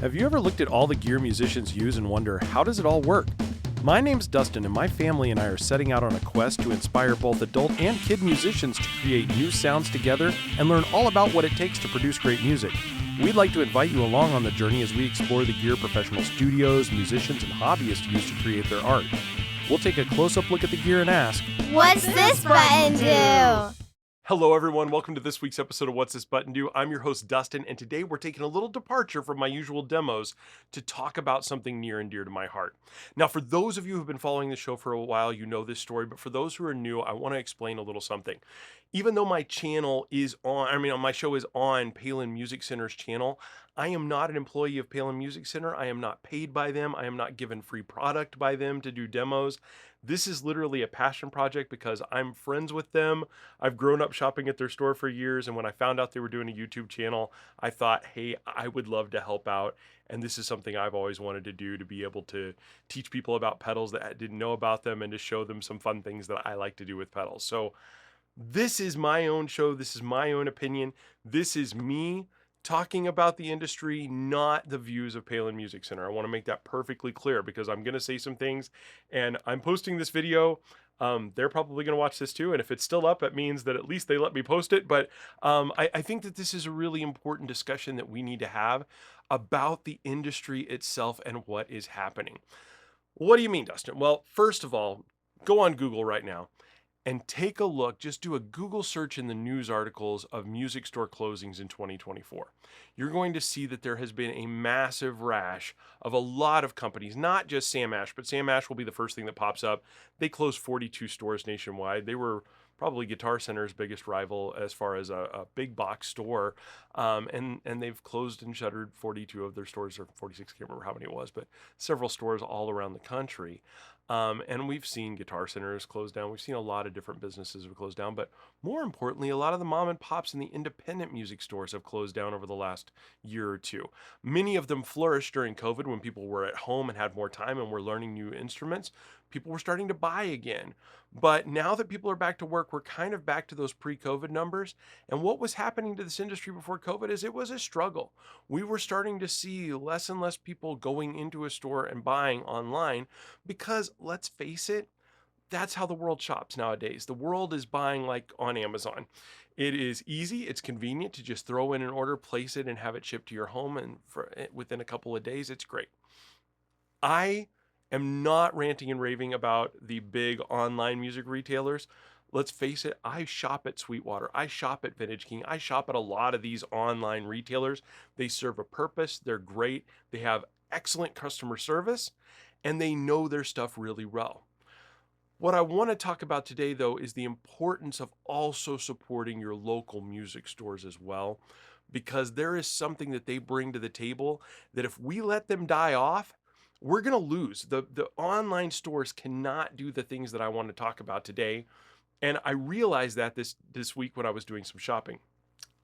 Have you ever looked at all the gear musicians use and wonder, how does it all work? My name's Dustin, and my family and I are setting out on a quest to inspire both adult and kid musicians to create new sounds together and learn all about what it takes to produce great music. We'd like to invite you along on the journey as we explore the gear professional studios, musicians, and hobbyists use to create their art. We'll take a close-up look at the gear and ask, what's this button do? Hello everyone, welcome to this week's episode of What's This Button Do? I'm your host Dustin, and today we're taking a little departure from my usual demos to talk about something near and dear to my heart. Now, for those of you who've been following the show for a while, you know this story, but for those who are new, I want to explain a little something. Even though my channel is my show is on Palen Music Center's channel, I am not an employee of Palen Music Center. I am not paid by them. I am not given free product by them to do demos. This is literally a passion project because I'm friends with them. I've grown up shopping at their store for years, and when I found out they were doing a YouTube channel, I thought, hey, I would love to help out, and this is something I've always wanted to do, to be able to teach people about pedals that didn't know about them and to show them some fun things that I like to do with pedals. So this is my own show. This is my own opinion. This is me talking about the industry, not the views of Palen Music Center. I want to make that perfectly clear because I'm going to say some things, and I'm posting this video. They're probably going to watch this too, and if it's still up, it means that at least they let me post it. But I think that this is a really important discussion that we need to have about the industry itself and what is happening. What do you mean, Dustin? Well, first of all, go on Google right now and take a look. Just do a Google search in the news articles of music store closings in 2024. You're going to see that there has been a massive rash of a lot of companies, not just Sam Ash, but Sam Ash will be the first thing that pops up. They closed 42 stores nationwide. They were probably Guitar Center's biggest rival as far as a big box store. And they've closed and shuttered 42 of their stores, or 46, I can't remember how many it was, but several stores all around the country. And we've seen Guitar Centers close down. We've seen a lot of different businesses have closed down, but more importantly, a lot of the mom and pops and the independent music stores have closed down over the last year or two. Many of them flourished during COVID when people were at home and had more time and were learning new instruments. People were starting to buy again. But now that people are back to work, we're kind of back to those pre-COVID numbers. And what was happening to this industry before COVID is it was a struggle. We were starting to see less and less people going into a store and buying online because, let's face it, that's how the world shops nowadays. The world is buying like on Amazon. It is easy, it's convenient to just throw in an order, place it, and have it shipped to your home, and within a couple of days, it's great. I am not ranting and raving about the big online music retailers. Let's face it, I shop at Sweetwater. I shop at Vintage King. I shop at a lot of these online retailers. They serve a purpose. They're great. They have excellent customer service, and they know their stuff really well. What I want to talk about today, though, is the importance of also supporting your local music stores as well, because there is something that they bring to the table that if we let them die off, we're going to lose. The online stores cannot do the things that I want to talk about today. And I realized that this week when I was doing some shopping.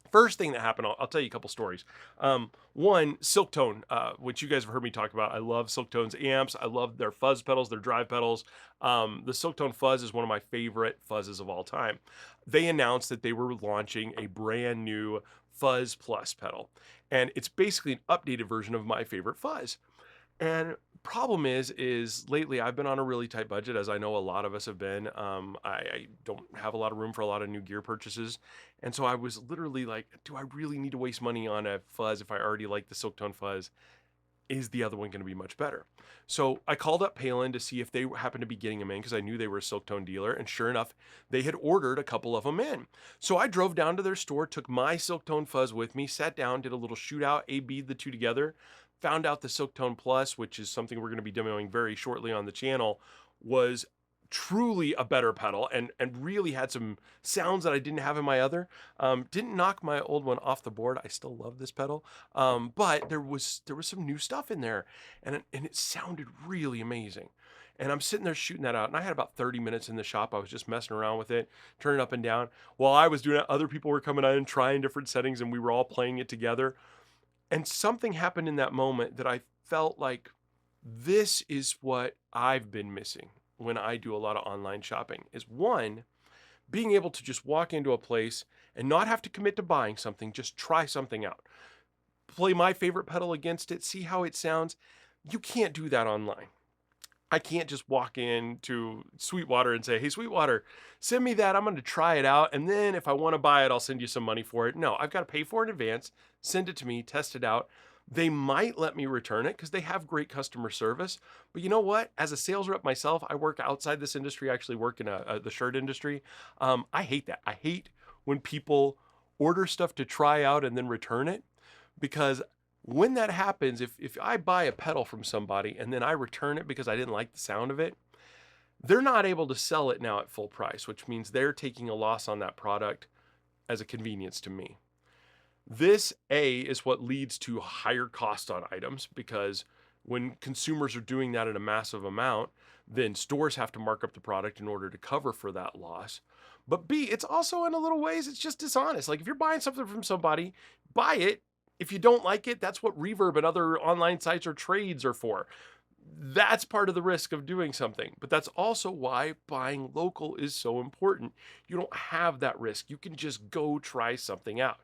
First thing that happened, I'll tell you a couple stories. One, Silktone, which you guys have heard me talk about. I love Silktone's amps. I love their fuzz pedals, their drive pedals. The Silktone fuzz is one of my favorite fuzzes of all time. They announced that they were launching a brand new Fuzz Plus pedal. And it's basically an updated version of my favorite fuzz. And problem is lately I've been on a really tight budget, as I know a lot of us have been. I don't have a lot of room for a lot of new gear purchases. And so I was literally like, do I really need to waste money on a fuzz if I already like the Silktone fuzz? Is the other one going to be much better? So I called up Palen to see if they happened to be getting them in, because I knew they were a Silktone dealer. And sure enough, they had ordered a couple of them in. So I drove down to their store, took my Silktone fuzz with me, sat down, did a little shootout, A-B'd the two together. Found out the Silktone Plus, which is something we're going to be demoing very shortly on the channel, was truly a better pedal and really had some sounds that I didn't have in my other. Didn't knock my old one off the board. I still love this pedal, but there was some new stuff in there, and it sounded really amazing. And I'm sitting there shooting that out, and I had about 30 minutes in the shop. I was just messing around with it, turning up and down. While I was doing it, other people were coming on and trying different settings, and we were all playing it together. And something happened in that moment that I felt like this is what I've been missing when I do a lot of online shopping, is one, being able to just walk into a place and not have to commit to buying something, just try something out. play my favorite pedal against it, see how it sounds. You can't do that online. I can't just walk in to Sweetwater and say, "Hey, Sweetwater, send me that. I'm going to try it out. And then if I want to buy it, I'll send you some money for it." No, I've got to pay for it in advance, send it to me, test it out. They might let me return it because they have great customer service. But you know what? As a sales rep myself, I work outside this industry. I actually work in the shirt industry. I hate that. I hate when people order stuff to try out and then return it, because when that happens, if I buy a pedal from somebody and then I return it because I didn't like the sound of it, they're not able to sell it now at full price, which means they're taking a loss on that product as a convenience to me. This is what leads to higher cost on items, because when consumers are doing that in a massive amount, then stores have to mark up the product in order to cover for that loss. But B, it's also in a little ways, it's just dishonest. Like if you're buying something from somebody, buy it. If you don't like it, that's what Reverb and other online sites or trades are for. That's part of the risk of doing something. But that's also why buying local is so important. You don't have that risk. You can just go try something out.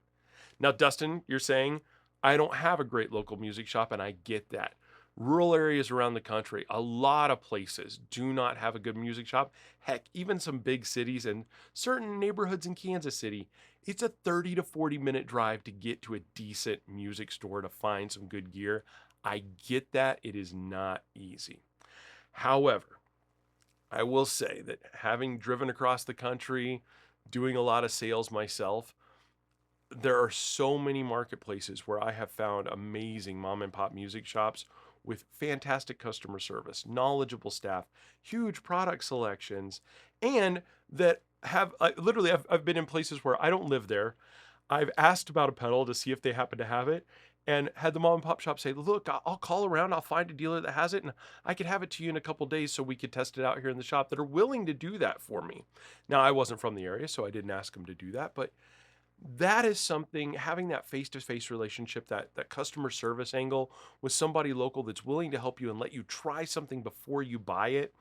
Now, Dustin, you're saying, I don't have a great local music shop, and I get that. Rural areas around the country, a lot of places do not have a good music shop. Heck, even some big cities and certain neighborhoods in Kansas City, it's a 30 to 40-minute drive to get to a decent music store to find some good gear. I get that. It is not easy. However, I will say that having driven across the country, doing a lot of sales myself, there are so many marketplaces where I have found amazing mom and pop music shops with fantastic customer service, knowledgeable staff, huge product selections, and that have literally, I've been in places where I don't live there. I've asked about a pedal to see if they happen to have it, and had the mom and pop shop say, "Look, I'll call around, I'll find a dealer that has it, and I could have it to you in a couple days so we could test it out here in the shop," that are willing to do that for me. Now, I wasn't from the area, so I didn't ask them to do that, but that is something, having that face-to-face relationship, that customer service angle with somebody local that's willing to help you and let you try something before you buy it,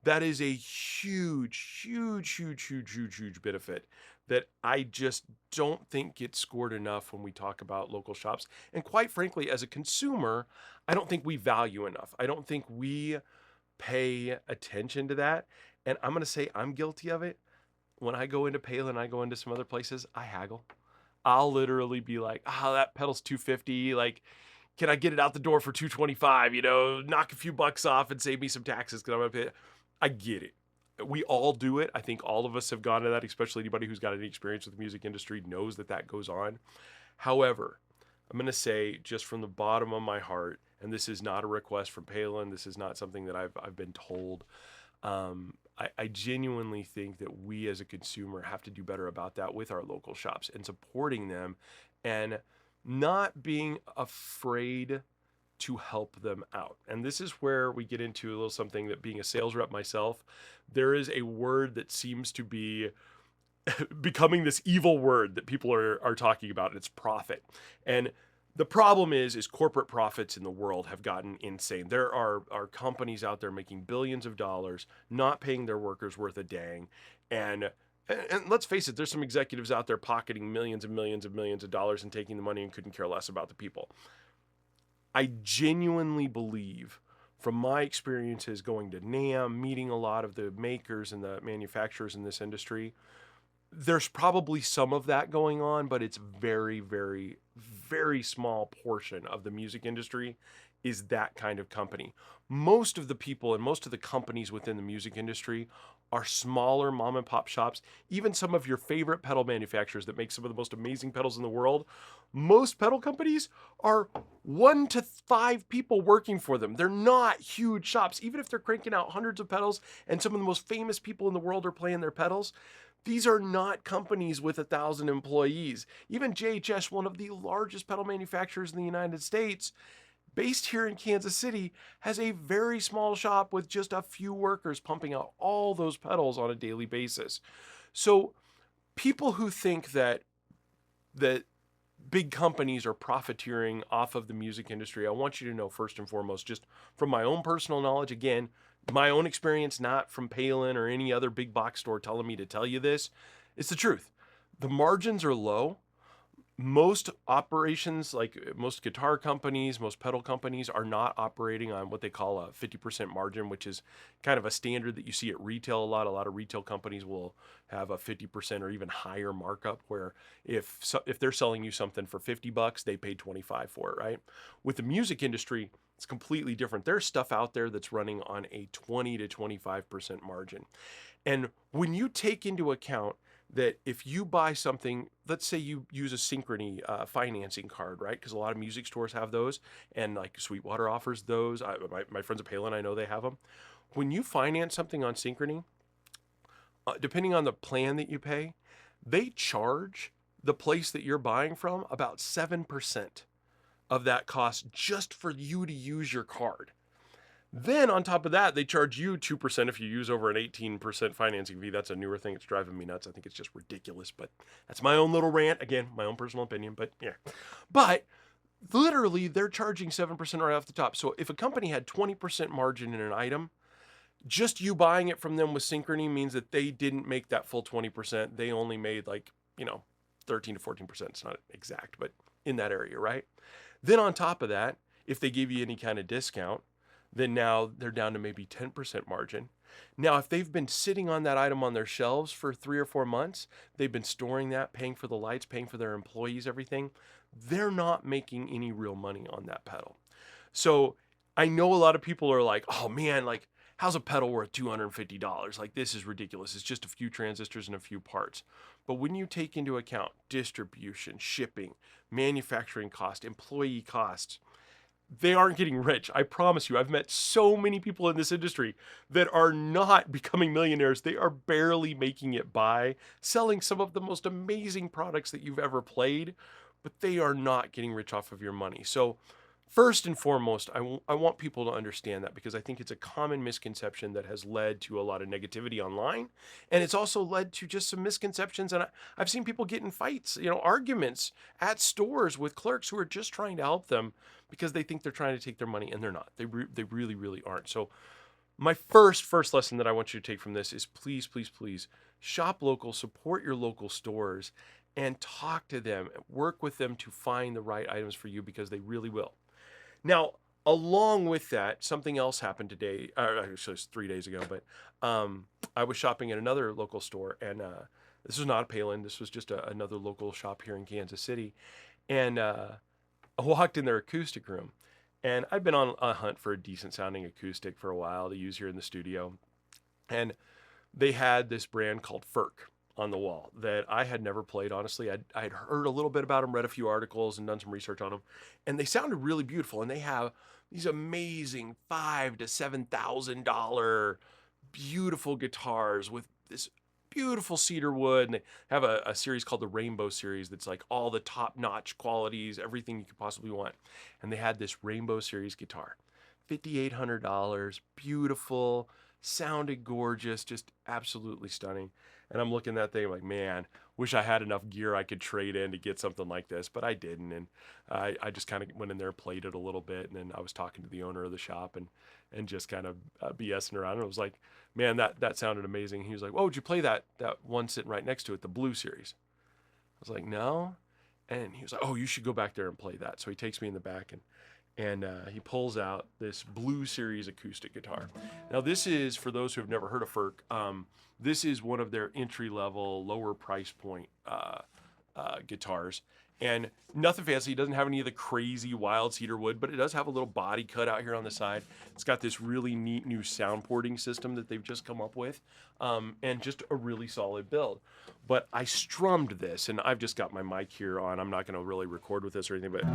that is a huge, huge, huge, huge, huge, huge benefit that I just don't think gets scored enough when we talk about local shops. And quite frankly, as a consumer, I don't think we value enough. I don't think we pay attention to that. And I'm going to say I'm guilty of it. When I go into Palen, I go into some other places, I haggle. I'll literally be like, that pedal's 250. Like, can I get it out the door for 225? Knock a few bucks off and save me some taxes because I'm going to pay. I get it. We all do it. I think all of us have gone to that, especially anybody who's got any experience with the music industry knows that goes on. However, I'm going to say, just from the bottom of my heart, and this is not a request from Palen, this is not something that I've been told. I genuinely think that we as a consumer have to do better about that with our local shops and supporting them and not being afraid to help them out. And this is where we get into a little something that, being a sales rep myself, there is a word that seems to be becoming this evil word that people are talking about, and it's profit. And the problem is corporate profits in the world have gotten insane. There are companies out there making billions of dollars, not paying their workers worth a dang. And let's face it, there's some executives out there pocketing millions and millions and millions of dollars and taking the money and couldn't care less about the people. I genuinely believe, from my experiences going to NAMM, meeting a lot of the makers and the manufacturers in this industry, there's probably some of that going on, but it's very, very, very small portion of the music industry is that kind of company. Most of the people and most of the companies within the music industry are smaller mom and pop shops. Even some of your favorite pedal manufacturers that make some of the most amazing pedals in the world, most pedal companies are 1 to 5 people working for them. They're not huge shops. Even if they're cranking out hundreds of pedals and some of the most famous people in the world are playing their pedals, these are not companies with 1,000 employees. Even JHS, one of the largest pedal manufacturers in the United States, based here in Kansas City, has a very small shop with just a few workers pumping out all those pedals on a daily basis. So people who think that big companies are profiteering off of the music industry, I want you to know, first and foremost, just from my own personal knowledge, again, my own experience, not from Palen or any other big box store telling me to tell you this, it's the truth. The margins are low. most operations, like most guitar companies, most pedal companies are not operating on what they call a 50% margin, which is kind of a standard that you see at retail a lot. A lot of retail companies will have a 50% or even higher markup where if they're selling you something for $50, they pay 25 for it, right? With the music industry, it's completely different. There's stuff out there that's running on a 20 to 25% margin. And when you take into account that if you buy something, let's say you use a Synchrony financing card, right? Because a lot of music stores have those, and like Sweetwater offers those. My friends at Palen, I know they have them. When you finance something on Synchrony, depending on the plan that you pay, they charge the place that you're buying from about 7% of that cost just for you to use your card. Then on top of that, they charge you 2% if you use over an 18% financing fee. That's a newer thing. It's driving me nuts. I think it's just ridiculous, but that's my own little rant. Again, my own personal opinion, but yeah. But literally, they're charging 7% right off the top. So if a company had 20% margin in an item, just you buying it from them with Synchrony means that they didn't make that full 20%. They only made 13 to 14%. It's not exact, but in that area, right? Then on top of that, if they give you any kind of discount, then now they're down to maybe 10% margin. Now, if they've been sitting on that item on their shelves for 3 or 4 months, they've been storing that, paying for the lights, paying for their employees, everything, they're not making any real money on that pedal. So I know a lot of people are like, oh man, like, how's a pedal worth $250? Like, this is ridiculous. It's just a few transistors and a few parts. But when you take into account distribution, shipping, manufacturing cost, employee costs, they aren't getting rich. I promise you. I've met so many people in this industry that are not becoming millionaires. They are barely making it by selling some of the most amazing products that you've ever played, but they are not getting rich off of your money. So first and foremost, I want people to understand that because I think it's a common misconception that has led to a lot of negativity online. And it's also led to just some misconceptions. And I've seen people get in fights, arguments at stores with clerks who are just trying to help them because they think they're trying to take their money and they're not. They really, really aren't. So my first lesson that I want you to take from this is please, please, please shop local, support your local stores, and talk to them, work with them to find the right items for you because they really will. Now, along with that, something else happened today. Actually, it's 3 days ago, but I was shopping at another local store, and this was not a Palen. This was just another local shop here in Kansas City. And I walked in their acoustic room, and I'd been on a hunt for a decent sounding acoustic for a while to use here in the studio. And they had this brand called Ferk on the wall that I had never played. Honestly, I'd heard a little bit about them, read a few articles, and done some research on them, and they sounded really beautiful. And they have these amazing $5,000 to $7,000 beautiful guitars with this beautiful cedar wood, and they have a series called the Rainbow Series that's like all the top-notch qualities, everything you could possibly want. And they had this Rainbow Series guitar, $5,800, beautiful, sounded gorgeous, just absolutely stunning. And I'm looking at that thing like, man, wish I had enough gear I could trade in to get something like this, but I didn't. And I just kind of went in there, played it a little bit, and then I was talking to the owner of the shop and just kind of BSing around. And I was like, man, that sounded amazing. He was like, oh, would you play that one sitting right next to it, the Blue Series? I was like, no. And he was like, oh, you should go back there and play that. So he takes me in the back and he pulls out this Blue Series acoustic guitar. Now, this is, for those who have never heard of Ferk, this is one of their entry-level, lower price point guitars. And nothing fancy. It doesn't have any of the crazy wild cedar wood, but it does have a little body cut out here on the side. It's got this really neat new sound porting system that they've just come up with, and just a really solid build. But I strummed this, and I've just got my mic here on. I'm not going to really record with this or anything, but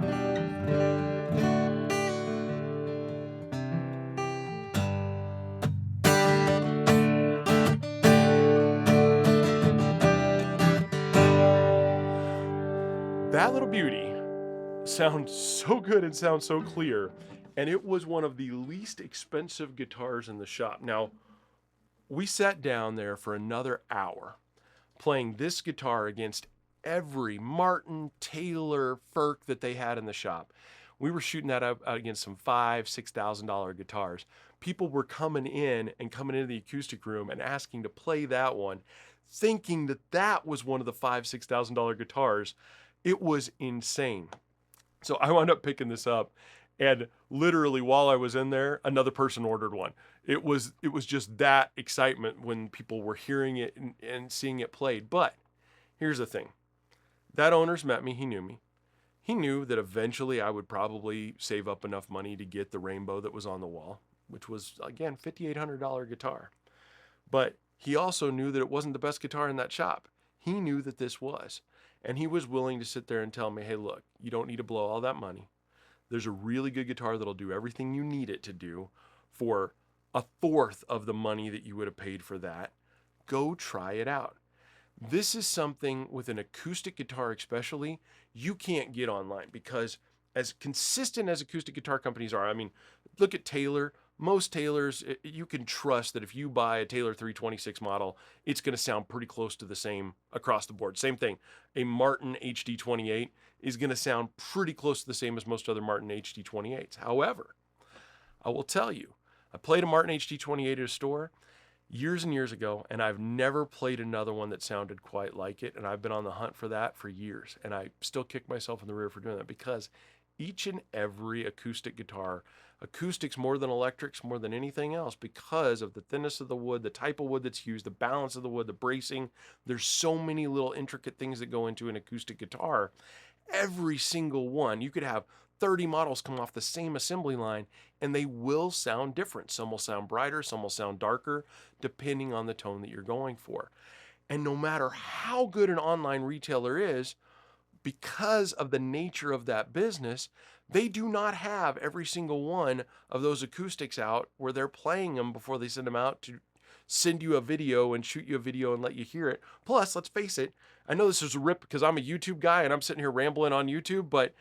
that little beauty sounds so good and sounds so clear. And it was one of the least expensive guitars in the shop. Now, we sat down there for another hour playing this guitar against every Martin, Taylor, Ferk that they had in the shop. We were shooting that up against some $5,000-$6,000 guitars. People were coming into the acoustic room and asking to play that one, thinking that was one of the $5,000-$6,000 guitars. It was insane. So I wound up picking this up, and literally while I was in there, another person ordered one. It was just that excitement when people were hearing it and seeing it played. But here's the thing. That owner's met me, he knew me. He knew that eventually I would probably save up enough money to get the rainbow that was on the wall, which was again $5,800 guitar. But he also knew that it wasn't the best guitar in that shop. He knew that this was. And he was willing to sit there and tell me, hey, look, you don't need to blow all that money. There's a really good guitar that'll do everything you need it to do for a fourth of the money that you would have paid for that. Go try it out. This is something with an acoustic guitar, especially, you can't get online because, as consistent as acoustic guitar companies are, I mean, look at Taylor. Most Taylors, you can trust that if you buy a Taylor 326 model, it's going to sound pretty close to the same across the board. Same thing. A Martin HD28 is going to sound pretty close to the same as most other Martin HD28s. However, I will tell you, I played a Martin HD28 at a store years and years ago, and I've never played another one that sounded quite like it. And I've been on the hunt for that for years. And I still kick myself in the rear for doing that because each and every acoustic guitar, acoustics more than electrics, more than anything else, because of the thinness of the wood, the type of wood that's used, the balance of the wood, the bracing. There's so many little intricate things that go into an acoustic guitar. Every single one, you could have 30 models come off the same assembly line and they will sound different. Some will sound brighter, some will sound darker, depending on the tone that you're going for. And no matter how good an online retailer is, because of the nature of that business, they do not have every single one of those acoustics out where they're playing them before they send them out to send you a video and shoot you a video and let you hear it. Plus, let's face it, I know this is a rip because I'm a YouTube guy and I'm sitting here rambling on YouTube, but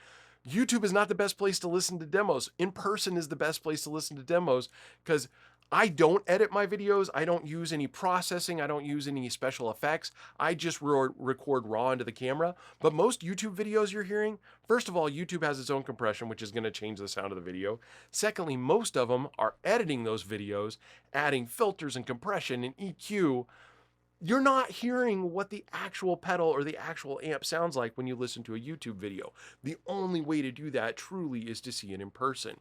YouTube is not the best place to listen to demos. In person is the best place to listen to demos because I don't edit my videos. I don't use any processing. I don't use any special effects. I just record raw into the camera. But most YouTube videos you're hearing, first of all, YouTube has its own compression, which is going to change the sound of the video. Secondly, most of them are editing those videos, adding filters and compression and EQ. You're not hearing what the actual pedal or the actual amp sounds like when you listen to a YouTube video. The only way to do that truly is to see it in person.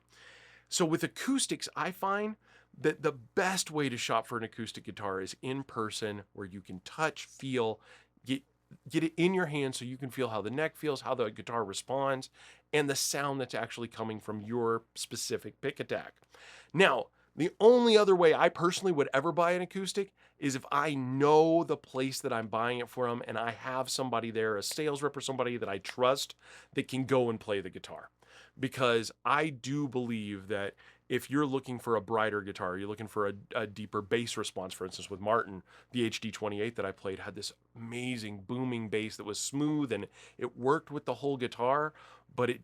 So with acoustics, I find that the best way to shop for an acoustic guitar is in person, where you can touch, feel, get it in your hand so you can feel how the neck feels, how the guitar responds, and the sound that's actually coming from your specific pick attack. Now, the only other way I personally would ever buy an acoustic is if I know the place that I'm buying it from and I have somebody there, a sales rep or somebody that I trust that can go and play the guitar. Because I do believe that if you're looking for a brighter guitar, you're looking for a deeper bass response, for instance, with Martin, the HD28 that I played had this amazing booming bass that was smooth and it worked with the whole guitar, but it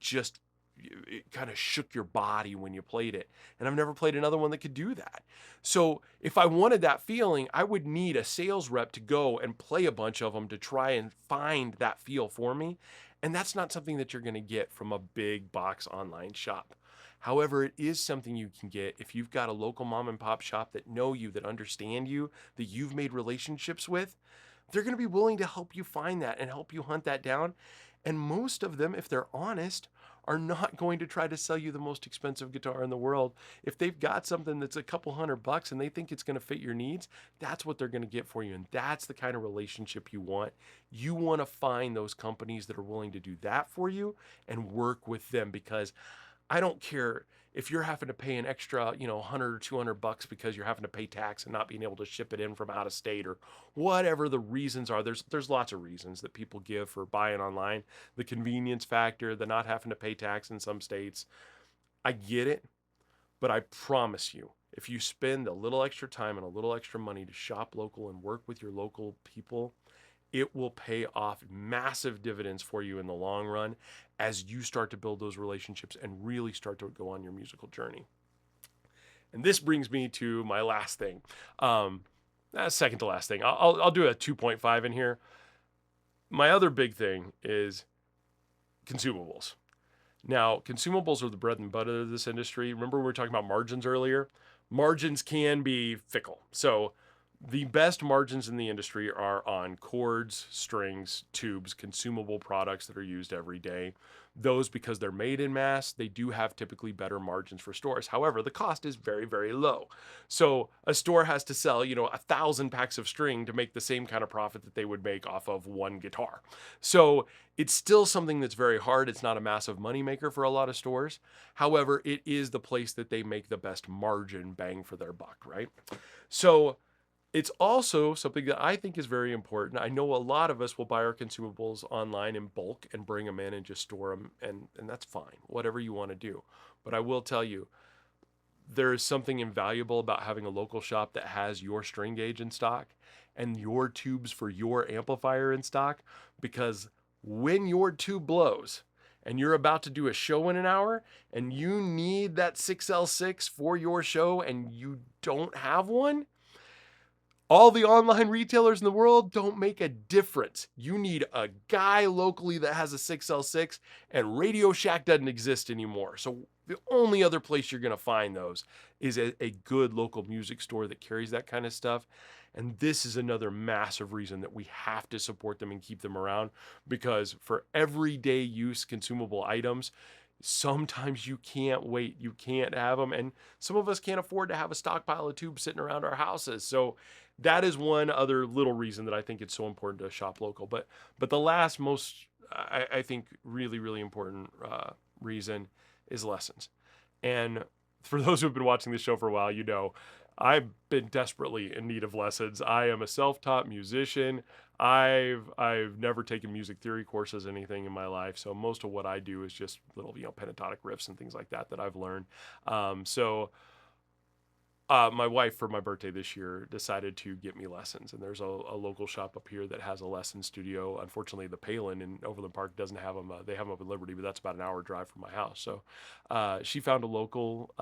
kind of shook your body when you played it. And I've never played another one that could do that. So if I wanted that feeling, I would need a sales rep to go and play a bunch of them to try and find that feel for me. And that's not something that you're going to get from a big box online shop. However, it is something you can get if you've got a local mom and pop shop that know you, that understand you, that you've made relationships with. They're going to be willing to help you find that and help you hunt that down. And most of them, if they're honest, are not going to try to sell you the most expensive guitar in the world. If they've got something that's a couple $100 and they think it's going to fit your needs, that's what they're going to get for you. And that's the kind of relationship you want. You want to find those companies that are willing to do that for you and work with them, because I don't care if you're having to pay an extra, 100 or $200 because you're having to pay tax and not being able to ship it in from out of state, or whatever the reasons are. There's lots of reasons that people give for buying online. The convenience factor, the not having to pay tax in some states. I get it, but I promise you, if you spend a little extra time and a little extra money to shop local and work with your local people, it will pay off massive dividends for you in the long run as you start to build those relationships and really start to go on your musical journey. And this brings me to my last thing. Second to last thing. I'll do a 2.5 in here. My other big thing is consumables. Now, consumables are the bread and butter of this industry. Remember we were talking about margins earlier? Margins can be fickle. So The best margins in the industry are on cords, strings, tubes, consumable products that are used every day. Those, because they're made in mass, they do have typically better margins for stores. However, the cost is very, very low. So a store has to sell, 1,000 packs of string to make the same kind of profit that they would make off of one guitar. So it's still something that's very hard. It's not a massive moneymaker for a lot of stores. However, it is the place that they make the best margin bang for their buck, right? So it's also something that I think is very important. I know a lot of us will buy our consumables online in bulk and bring them in and just store them, and that's fine, whatever you want to do. But I will tell you, there is something invaluable about having a local shop that has your string gauge in stock and your tubes for your amplifier in stock, because when your tube blows and you're about to do a show in an hour and you need that 6L6 for your show and you don't have one, all the online retailers in the world don't make a difference. You need a guy locally that has a 6L6, and Radio Shack doesn't exist anymore. So the only other place you're going to find those is a good local music store that carries that kind of stuff. And this is another massive reason that we have to support them and keep them around, because for everyday use consumable items, sometimes you can't wait. You can't have them. And some of us can't afford to have a stockpile of tubes sitting around our houses. So that is one other little reason that I think it's so important to shop local. But the last most, I think, really, really important reason is lessons. And for those who've been watching this show for a while, I've been desperately in need of lessons. I am a self-taught musician. I've never taken music theory courses, anything in my life. So most of what I do is just little, pentatonic riffs and things like that I've learned. My wife, for my birthday this year, decided to get me lessons, and there's a local shop up here that has a lesson studio. Unfortunately, the Palen in Overland Park doesn't have them. They have them up in Liberty, but that's about an hour drive from my house. So she found a local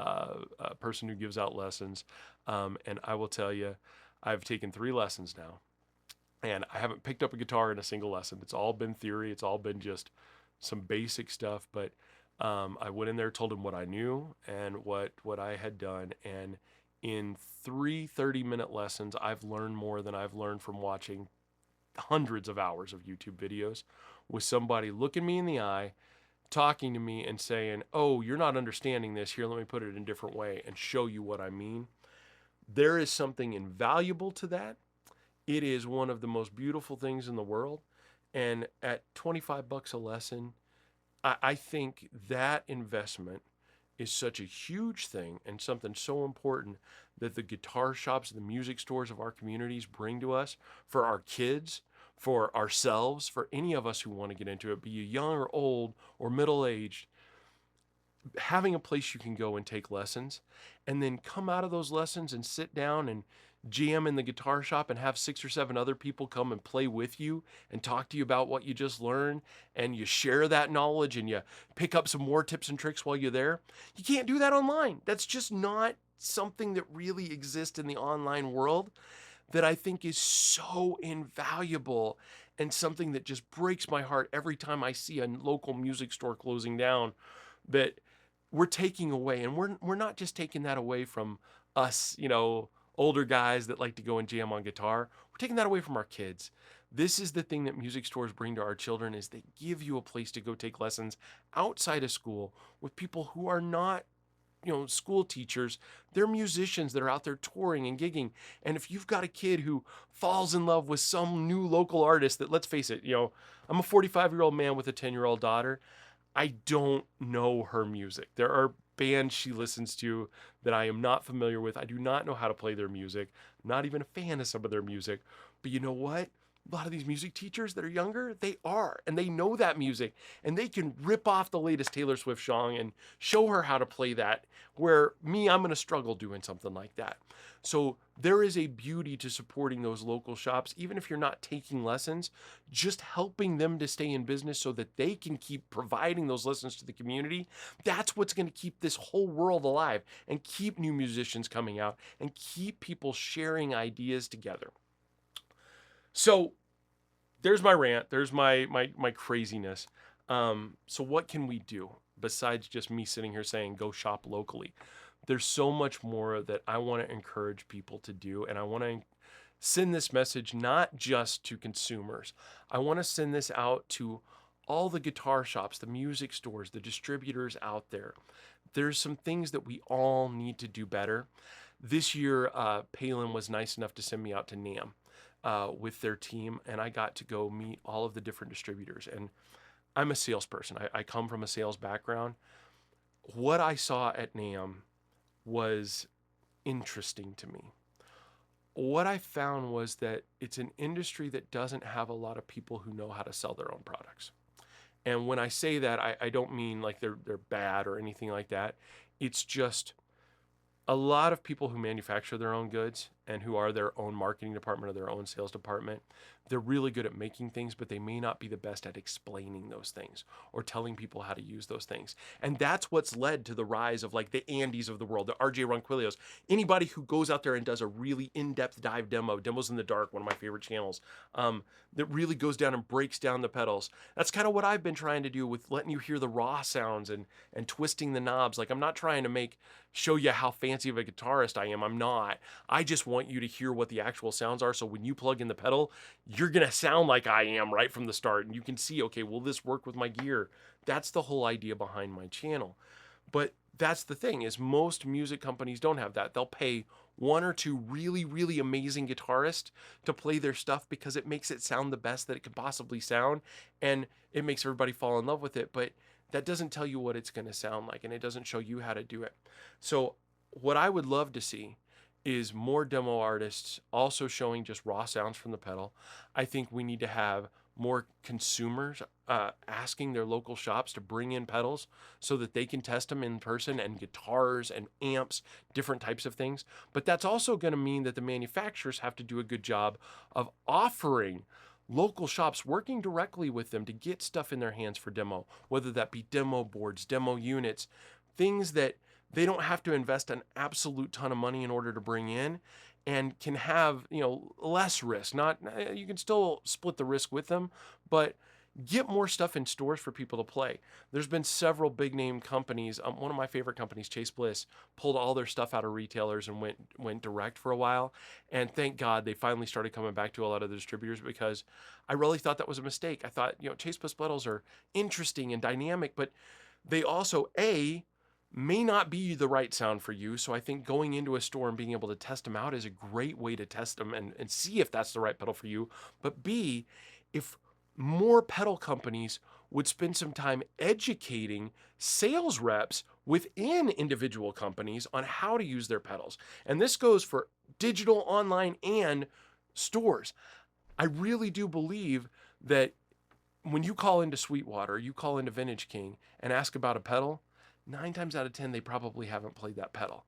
person who gives out lessons, and I will tell you, I've taken 3 lessons now, and I haven't picked up a guitar in a single lesson. It's all been theory. It's all been just some basic stuff, but I went in there, told him what I knew and what I had done, and in 3 30-minute lessons, I've learned more than I've learned from watching hundreds of hours of YouTube videos, with somebody looking me in the eye, talking to me and saying, "Oh, you're not understanding this. Here, let me put it in a different way and show you what I mean." There is something invaluable to that. It is one of the most beautiful things in the world. And at $25 a lesson, I think that investment is such a huge thing and something so important that the guitar shops and the music stores of our communities bring to us for our kids, for ourselves, for any of us who want to get into it, be you young or old or middle-aged. Having a place you can go and take lessons, and then come out of those lessons and sit down and jam in the guitar shop and have 6 or 7 other people come and play with you and talk to you about what you just learned, and you share that knowledge and you pick up some more tips and tricks while you're there. You can't do that online. That's just not something that really exists in the online world, that I think is so invaluable, and something that just breaks my heart every time I see a local music store closing down, that we're taking away. And we're not just taking that away from us, older guys that like to go and jam on guitar. We're taking that away from our kids. This is the thing that music stores bring to our children, is they give you a place to go take lessons outside of school with people who are not, school teachers. They're musicians that are out there touring and gigging. And if you've got a kid who falls in love with some new local artist that, let's face it, I'm a 45-year-old man with a 10-year-old daughter. I don't know her music. There are bands she listens to that I am not familiar with. I do not know how to play their music. I'm not even a fan of some of their music. But you know what? A lot of these music teachers that are younger, they are, and they know that music, and they can rip off the latest Taylor Swift song and show her how to play that, where me, I'm going to struggle doing something like that. So there is a beauty to supporting those local shops, even if you're not taking lessons, just helping them to stay in business so that they can keep providing those lessons to the community. That's what's going to keep this whole world alive and keep new musicians coming out and keep people sharing ideas together. So there's my rant. There's my craziness. So what can we do besides just me sitting here saying go shop locally? There's so much more that I want to encourage people to do, and I want to send this message not just to consumers. I want to send this out to all the guitar shops, the music stores, the distributors out there. There's some things that we all need to do better. This year, Palen was nice enough to send me out to NAMM with their team, and I got to go meet all of the different distributors. And I'm a salesperson. I come from a sales background. What I saw at NAMM was interesting to me. What I found was that it's an industry that doesn't have a lot of people who know how to sell their own products. And when I say that, I don't mean like they're bad or anything like that. It's just a lot of people who manufacture their own goods and who are their own marketing department or their own sales department, they're really good at making things, but they may not be the best at explaining those things or telling people how to use those things. And that's what's led to the rise of like the Andes of the world, the RJ Ronquillos, anybody who goes out there and does a really in-depth dive Demos in the Dark, one of my favorite channels, that really goes down and breaks down the pedals. That's kind of what I've been trying to do with letting you hear the raw sounds and twisting the knobs. Like I'm not trying to show you how fancy of a guitarist I am. I'm not. I just want you to hear what the actual sounds are. So when you plug in the pedal, you're going to sound like I am right from the start. And you can see, okay, will this work with my gear? That's the whole idea behind my channel. But that's the thing is most music companies don't have that. They'll pay one or two really, really amazing guitarists to play their stuff because it makes it sound the best that it could possibly sound. And it makes everybody fall in love with it. But that doesn't tell you what it's going to sound like, and it doesn't show you how to do it. So what I would love to see is more demo artists also showing just raw sounds from the pedal. I think we need to have more consumers asking their local shops to bring in pedals so that they can test them in person, and guitars and amps, different types of things. But that's also going to mean that the manufacturers have to do a good job of offering local shops, working directly with them to get stuff in their hands for demo, whether that be demo boards, demo units, things that they don't have to invest an absolute ton of money in order to bring in, and can have, less risk. Not You can still split the risk with them, but get more stuff in stores for people to play. There's been several big name companies. One of my favorite companies, Chase Bliss, pulled all their stuff out of retailers and went direct for a while. And thank God they finally started coming back to a lot of the distributors, because I really thought that was a mistake. I thought, Chase Bliss pedals are interesting and dynamic, but they also may not be the right sound for you. So I think going into a store and being able to test them out is a great way to test them and see if that's the right pedal for you. But B, if more pedal companies would spend some time educating sales reps within individual companies on how to use their pedals. And this goes for digital, online, and stores. I really do believe that when you call into Sweetwater, you call into Vintage King and ask about a pedal, 9 times out of 10, they probably haven't played that pedal.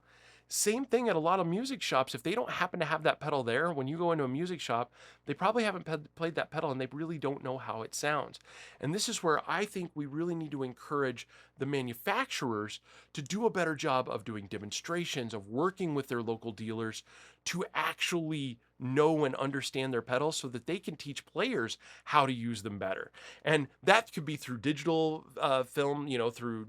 Same thing at a lot of music shops. If they don't happen to have that pedal there, when you go into a music shop, they probably haven't played that pedal, and they really don't know how it sounds. And this is where I think we really need to encourage the manufacturers to do a better job of doing demonstrations, of working with their local dealers to actually know and understand their pedals so that they can teach players how to use them better. And that could be through digital film, through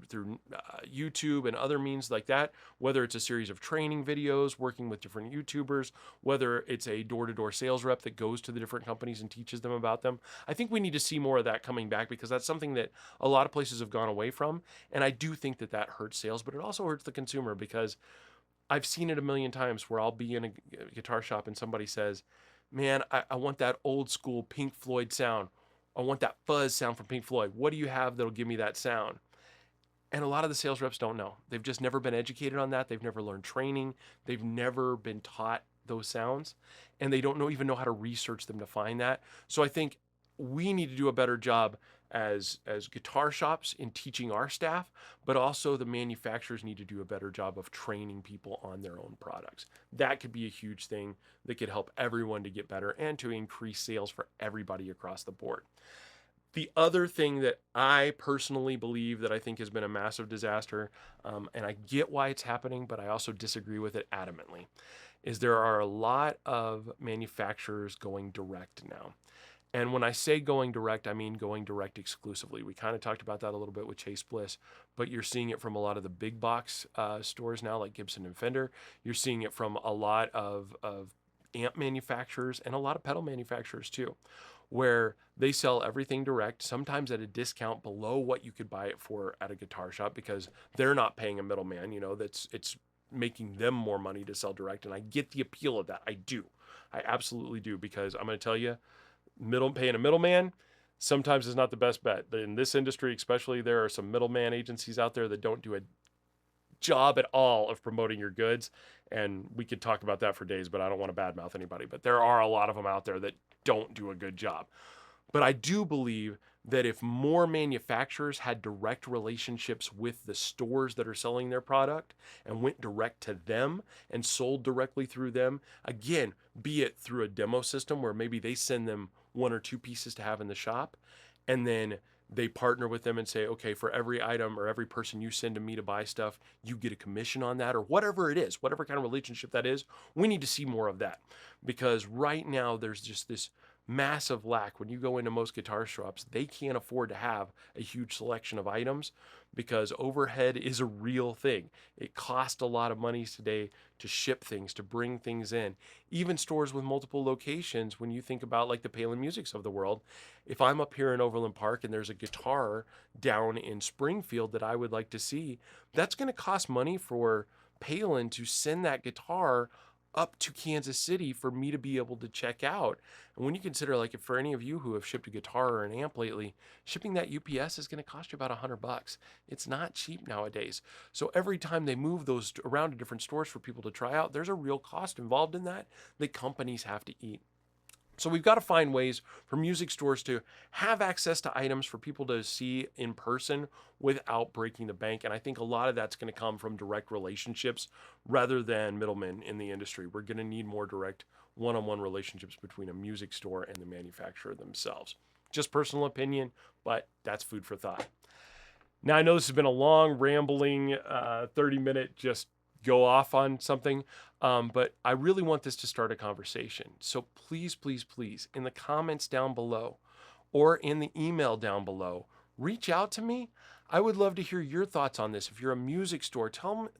YouTube and other means like that, whether it's a series of training videos, working with different YouTubers, whether it's a door-to-door sales rep that goes to the different companies and teaches them about them. I think we need to see more of that coming back, because that's something that a lot of places have gone away from. And I do think that hurts sales, but it also hurts the consumer, because I've seen it a million times where I'll be in a guitar shop and somebody says, man, I want that old school Pink Floyd sound. I want that fuzz sound from Pink Floyd. What do you have that'll give me that sound? And a lot of the sales reps don't know. They've just never been educated on that. They've never learned training. They've never been taught those sounds, and they don't even know how to research them to find that. So I think we need to do a better job as guitar shops in teaching our staff, but also the manufacturers need to do a better job of training people on their own products. That could be a huge thing that could help everyone to get better and to increase sales for everybody across the board. The other thing that I personally believe that I think has been a massive disaster, and I get why it's happening, but I also disagree with it adamantly, is there are a lot of manufacturers going direct now. And when I say going direct, I mean going direct exclusively. We kind of talked about that a little bit with Chase Bliss, but you're seeing it from a lot of the big box stores now, like Gibson and Fender. You're seeing it from a lot of amp manufacturers and a lot of pedal manufacturers too, where they sell everything direct, sometimes at a discount below what you could buy it for at a guitar shop because they're not paying a middleman, that's it's making them more money to sell direct. And I get the appeal of that. I do. I absolutely do, because I'm going to tell you, paying a middleman sometimes is not the best bet. In this industry, especially, there are some middleman agencies out there that don't do a job at all of promoting your goods. And we could talk about that for days, but I don't want to badmouth anybody. But there are a lot of them out there that don't do a good job. But I do believe that if more manufacturers had direct relationships with the stores that are selling their product and went direct to them and sold directly through them, again, be it through a demo system where maybe they send them one or two pieces to have in the shop, and then they partner with them and say, okay, for every item or every person you send to me to buy stuff, you get a commission on that, or whatever it is, whatever kind of relationship that is. We need to see more of that, because right now there's just this massive lack. When you go into most guitar shops, they can't afford to have a huge selection of items because overhead is a real thing. It costs a lot of money today to ship things, to bring things in. Even stores with multiple locations, when you think about like the Palen Musics of the world, if I'm up here in Overland Park and there's a guitar down in Springfield that I would like to see, that's going to cost money for Palen to send that guitar up to Kansas City for me to be able to check out. And when you consider, like, if for any of you who have shipped a guitar or an amp lately, shipping that UPS is going to cost you about $100. It's not cheap nowadays. So every time they move those around to different stores for people to try out, there's a real cost involved in that companies have to eat. So we've got to find ways for music stores to have access to items for people to see in person without breaking the bank. And I think a lot of that's going to come from direct relationships rather than middlemen in the industry. We're going to need more direct one-on-one relationships between a music store and the manufacturer themselves. Just personal opinion, but that's food for thought. Now, I know this has been a long, rambling 30-minute just go off on something, but I really want this to start a conversation. So please, please, please, in the comments down below or in the email down below, reach out to me. I would love to hear your thoughts on this. If you're a music store,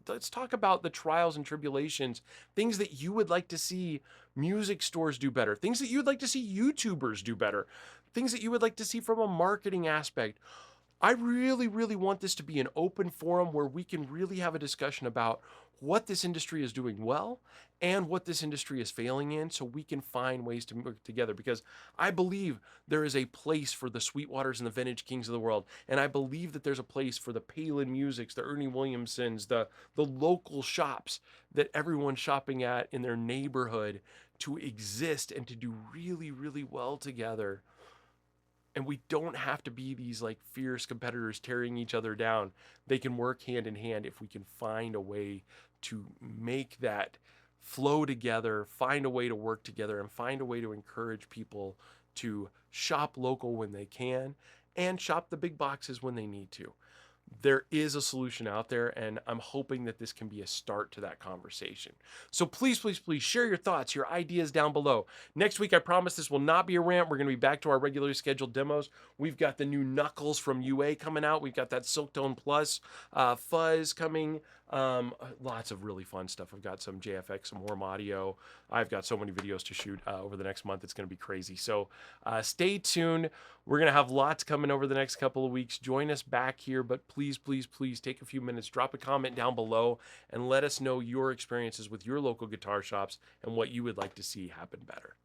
let's talk about the trials and tribulations, things that you would like to see music stores do better, things that you would like to see YouTubers do better, things that you would like to see from a marketing aspect. I really, really want this to be an open forum where we can really have a discussion about what this industry is doing well and what this industry is failing in, so we can find ways to work together, because I believe there is a place for the Sweetwaters and the Vintage Kings of the world. And I believe that there's a place for the Palen Musics, the Ernie Williamsons, the local shops that everyone's shopping at in their neighborhood to exist and to do really, really well together. And we don't have to be these like fierce competitors tearing each other down. They can work hand in hand if we can find a way to make that flow together, find a way to work together, and find a way to encourage people to shop local when they can and shop the big boxes when they need to. There is a solution out there, and I'm hoping that this can be a start to that conversation. So please, please, please share your thoughts, your ideas down below. Next week, I promise this will not be a rant. We're going to be back to our regularly scheduled demos. We've got the new Knuckles from UA coming out. We've got that Silktone Plus fuzz coming. Lots of really fun stuff. I've got some JFX, some warm audio. I've got so many videos to shoot over the next month. It's going to be crazy. So stay tuned. We're going to have lots coming over the next couple of weeks. Join us back here, but please, please, please take a few minutes, drop a comment down below, and let us know your experiences with your local guitar shops and what you would like to see happen better.